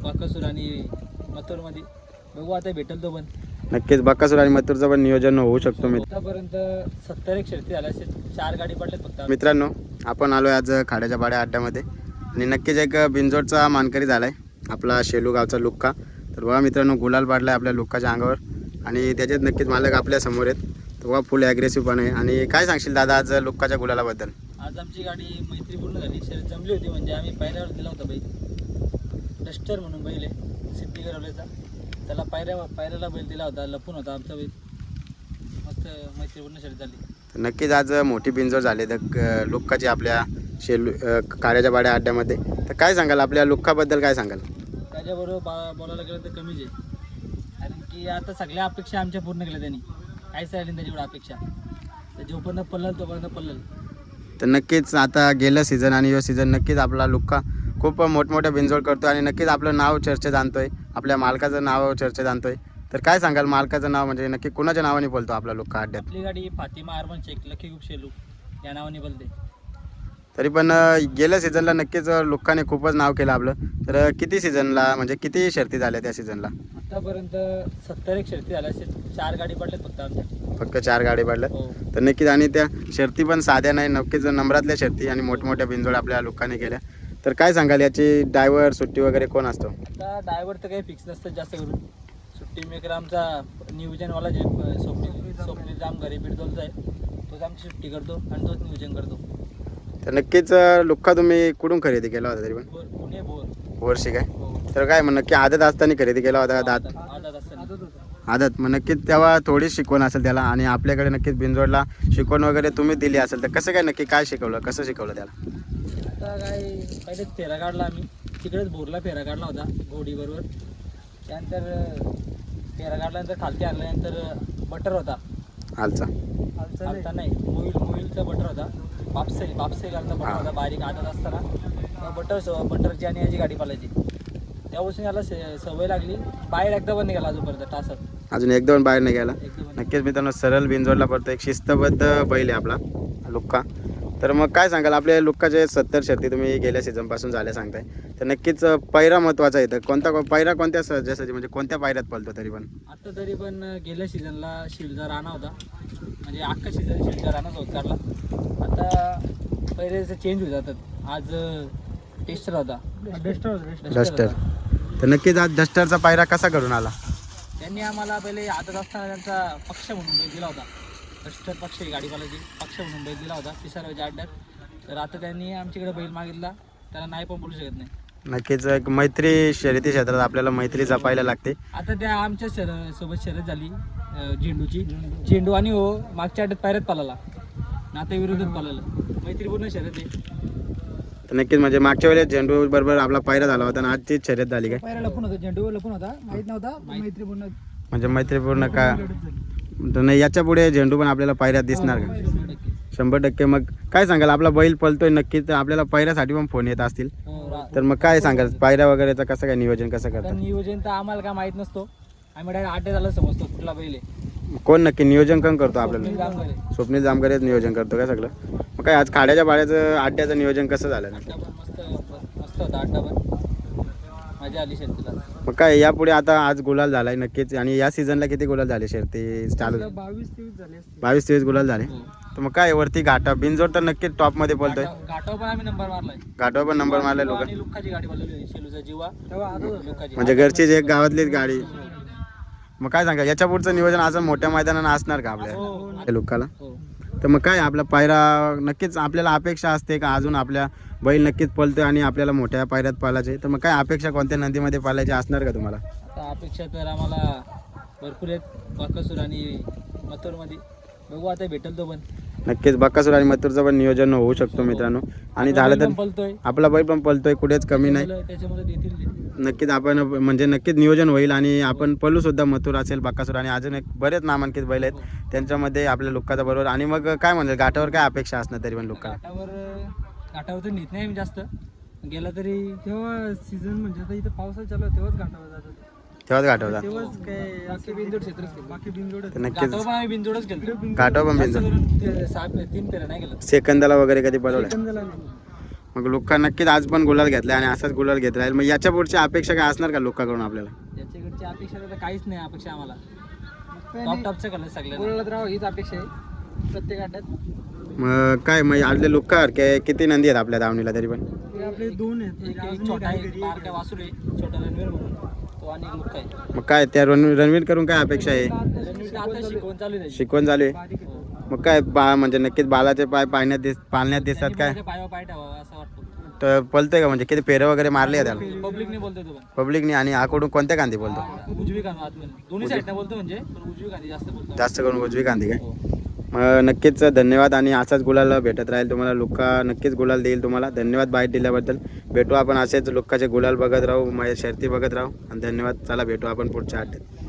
बाकासूर आणि मथुरमध्ये. बघू आता भेटेल तो पण. नक्कीच बकासूर आणि मथुरचं पण नियोजन होऊ शकतो. आतापर्यंत 70 एक शर्ती झाल्या असेल, 4 गाडी पडल्यात फक्त. मित्रांनो, आपण आलो आज खाड्याच्या पाड्या अड्ड्यामध्ये आणि नक्कीच एक बिंजोडचा मानकरी झाला आहे आपला शेलू गावचा लुक्का. तर बघा मित्रांनो, गुलाल पाडला आहे आपल्या लुक्काच्या अंगावर आणि त्याच्यात नक्कीच मालक आपल्या समोर आहेत. तर बघा फुल ॲग्रेसिव्ह पण आहे. आणि काय सांगशील दादा आज लुक्काच्या गुलालाबद्दल? आज आमची गाडी मैत्रीपूर्ण झाली, शर्यत जमली होती. म्हणजे आम्ही पायऱ्यावर दिला होता बैल, डस्टर म्हणून बैल आहे सिद्धिगरवल्याचा. त्याला पायऱ्याला बैल दिला होता, लपून होता आमचा बैल. मस्त मैत्रीपूर्ण शर्यत झाली. नक्कीच आज मोठी बिंजोड झाली तर लुक्काची आपल्या शेलू खाड्याच्या पाड्या अड्ड्यामध्ये. तर काय सांगाल आपल्या लुक्काबद्दल, काय सांगाल? त्याच्याबरोबर बोलायला गेलं तर कमीच आहे, कारण की आता सगळ्या अपेक्षा आमच्या पूर्ण केल्या त्यांनी. काहीच राहिली त्याच्याकडे अपेक्षा. तर जोपर्यंत पळल तोपर्यंत पळल. तर नक्कीच आता गेलं सीझन आणि यो सीझन नक्कीच आपला लुक्का खूप मोठमोठ्या बिंजोड करतो आणि नक्कीच आपलं नाव चर्चेत आणतोय, आपल्या मालकाचं नाव चर्चेत आणतोय. तर काय सांगाल मालकाचं नाव, म्हणजे नक्की कुणाच्या नावाने बोलतो आपला लुक्का अड्ड्यात? आपली गाडी Fatima urban Shaikh lucky group Shelu या नावाने बोलते. तरी पण गेल्या सीझनला नक्कीच लुक्काने खूपच नाव केलं आपलं. तर किती सीझनला, म्हणजे किती शर्ती झाल्या त्या सीझनला? आतापर्यंत 70 एक शर्ती झाल्या असेल, 4 गाडी पडल्यात फक्त आमच्या. फक्त 4 गाडी पडल्या. हो. तर नक्कीच, आणि त्या शर्ती पण साध्या नाही, नक्कीच नंबरातल्या शर्ती आणि मोठमोठ्या बिंजोड आपल्या लुक्काने केल्या. तर काय सांगाल याची ड्रायव्हर सुट्टी वगैरे कोण असतो? आता ड्रायव्हर तर काही फिक्स नसतं जास्त करून. सुट्टी मेकर आमचा नियोजनवाला जे स्वप्नील जाम घरी बिडदोलचा आहे, तोच आमची सुट्टी करतो आणि तोच नियोजन करतो. तर नक्कीच लुक्का तुम्ही कुठून खरेदी केला होता? तरी पण पुणे बोर. वर्षी काय? हो. तर काय मग नक्की आदत असताना खरेदी केला होता? दात आदत असताना. आदत, मग नक्कीच तेव्हा थोडी शिकवण असेल त्याला. आणि आपल्याकडे नक्कीच बिंजोडला शिकवण वगैरे तुम्ही दिली असेल, तर कसं काय नक्की काय शिकवलं, कसं शिकवलं त्याला? आता काय पहिलेच फेरा काढला आम्ही, तिकडेच बोरला फेरा काढला होता घोडीबरोबर. त्यानंतर फेरा काढल्यानंतर खालती आणल्यानंतर बटर होता हालचा हालता नाही, मोईलचा बटर होता. बापसे घालता बटर होता बारीक. आदत असताना बटरची आणि याची गाडी पालायची. त्यापासून याला सवय लागली. बाहेर एकदा पण निघाला अजूनपर्यंत तासात. अजून 1-2 बाहेर नाही गेला. एकदम नक्कीच मित्रांनो, सरळ बिंजोडला पडतो, एक शिस्तबद्ध बैल आहे आपला लुक्का. तर मग काय सांगाल आपल्या लुक्काचे 70 शर्ती तुम्ही गेल्या सीझनपासून झाल्या सांगताय, तर नक्कीच पैरा महत्त्वाचा आहे. तर पैरा कोणत्या जसं म्हणजे कोणत्या पायऱ्यात पळतो? तरी पण आता तरी पण गेल्या सीझनला शिलचा राणा होता, म्हणजे अख्खा सीझन शिलचा राणाच होत काढला. आता पहिले चेंज होत जातात. आज टेस्टर होता, डस्टर. तर नक्कीच आज डस्टरचा पायरा कसा करून आला? त्यांनी आम्हाला पहिले आदत असताना त्यांचा पक्ष म्हणून बैल दिला होता. डस्टर पक्ष ही गाडीवाल्याची पक्ष म्हणून बैल दिला होता पिसाऱ्याच्या अड्ड्यात. तर आता त्यांनी आमच्याकडे बैल मागितला, त्याला नाही पण बोलू शकत नाही. नक्कीच एक मैत्री, शर्यती क्षेत्रात आपल्याला मैत्री जपायला लागते. आता त्या आमच्या सोबत शर्यत झाली झेंडूची. झेंडू आणि हो मागच्या अड्ड्यात पायऱ्यात पालाला, नाते विरोधात पालाला. मैत्रीपूर्ण शर्यत आहे. तर नक्कीच म्हणजे मागच्या वेळेस झेंडू बरोबर आपला पायरा झाला होता आणि आजची शर्यत झाली काय? पायऱ्या लपून होता, झेंडू लपून होता, माहीत नव्हता. मैत्रीपूर्ण म्हणजे मैत्रीपूर्ण का? तर नाही, याच्या पुढे झेंडू पण आपल्याला पायऱ्यात दिसणार का? 100%. मग काय सांगाल आपला बैल पळतोय नक्कीच, तर आपल्याला पायऱ्यासाठी पण फोन येत असतील. तर मग काय सांगाल पायऱ्या वगैरेचं कसं काय नियोजन कसं करतात? नियोजन तर आम्हाला काय माहीत नसतो. आम्ही डायरेक्ट अड्डे झालं समजतो कुठला बैल आहे. कोण नक्की नियोजन कोण करतो आपल्याला? जामगारे. स्वप्नील जामकरेच नियोजन करतो का सगळं? मग काय आज खाड्याच्या पाड्याचं अड्ड्याचं नियोजन कसं झालं? अड्डा पण मस्त होता अड्डा पण. मजा आली शर्तीला. मग काय यापुढे आता आज गुलाल झालाय नक्कीच, आणि या सीझनला किती गुलाल झाले शर्ती चालू? 22-23 झाले. 22-23 गुलाल झाले. तर मग काय वरती घाटा बिनजोड तर नक्कीच टॉप मध्ये बोलतोय. घाटावर पण आम्ही नंबर मारलाय. घाटावर पण नंबर मारलाय लोक. आणि लुक्काची गाडी बोलवली शेलूचा जीवा, तेव्हा लुक्काची म्हणजे घरचीच एक गावातलीच गाडी. मग काय सांगा याच्या पुढचं नियोजन अजून मोठ्या मैदानानं असणार का आपल्या लुक्काला? हो. तर मग काय आपला पायरा नक्कीच आपल्याला अपेक्षा असते का अजून आपल्या बैल नक्कीच पळतोय आणि आपल्याला मोठ्या पायऱ्यात पालायचे? तर मग काय अपेक्षा कोणत्या नंदीमध्ये पालायचे असणार का तुम्हाला? आता अपेक्षा तर आम्हाला भरपूर आहेत, बाकासूर आणि मथुरमध्ये. बघू आता भेटेल तो पण. नक्कीच बकासूर आणि मथुरचं पण नियोजन होऊ शकतो मित्रांनो. आणि झालं तर पळतोय, आपला बैल पण पळतोय, कुठेच कमी नाही. त्याच्यामध्ये देतील. नक्कीच आपण म्हणजे नक्कीच नियोजन होईल आणि आपण पळू सुद्धा. मथुर असेल, बकासूर आणि अजून एक बरेच नामांकित बैल आहेत, त्यांच्यामध्ये आपल्या लुक्काचा बरोबर. आणि मग काय म्हणेल घाटावर काय अपेक्षा असणार तरी पण लुक्का? घाटावर तर नेत नाही आम्ही जास्त. गेला तरी तेव्हा सीझन म्हणजे आता इथं पावसाळा चालू आहे तेव्हाच घाटावर जातात. तेव्हाच घाटावर तेव्हाच काय बाकी बिनजोड क्षेत्रच केलं. बाकी बिनजोड नक्कीच पण आम्ही बिनजोडच केलं. घाटावर पण बिनजोड. 3 फेऱ्या नाही गेलं. सेकंदाला वगैरे कधी पळवलं? मग लुक्का नक्कीच आज पण गुलाल घेतला आणि असाच गुलाल घेत राहील. मग याच्या पुढची अपेक्षा काय असणार का लुक्काकडून आपल्याला? याच्याकडची अपेक्षा तर काहीच नाही अपेक्षा आम्हाला. टॉपचं कलर सगळं बोलत राहा हीच अपेक्षा आहे प्रत्येक अड्ड्यात. मग काय मग आपले लुक्का किती नंदी आहेत आपल्या दावणीला तरी पण? आपले 2 आहेत. एक छोटा आहे बारका वासुर आहे छोटा रणवीर म्हणून तो, आणि एक लुक्का आहे. मग काय त्या रणवीर करून काय अपेक्षा आहे? रणवीर आता शिकवण चालू आहे. शिकवण चालू आहे. मग काय म्हणजे नक्कीच बालाचे पाय पाळण्यात दिसतात काय? पायावर पाय ठेवावा असं वाटतं. तर पलतंय का म्हणजे किती फेरे वगैरे मारले आहे त्याला? पब्लिकने बोलतोय तो पण. पब्लिकने. आणि आकडून कोणत्या कांदी बोलतो? उजवी कांदी आतमध्ये दोन्ही साईडने बोलतो म्हणजे, पण उजवी कांदी जास्त बोलतो. जास्त करून उजवी कांदी काय? हो. मग नक्कीच धन्यवाद आणि असाच गुलाल भेटत राहील तुम्हाला. लुक्का नक्कीच गुलाल देईल तुम्हाला. धन्यवाद बाईट दिल्याबद्दल. भेटू आपण असेच लुक्काचे गुलाल बघत राहू, शर्ती बघत राहू आणि धन्यवाद. चला भेटू आपण पुढच्या अड्ड्यात.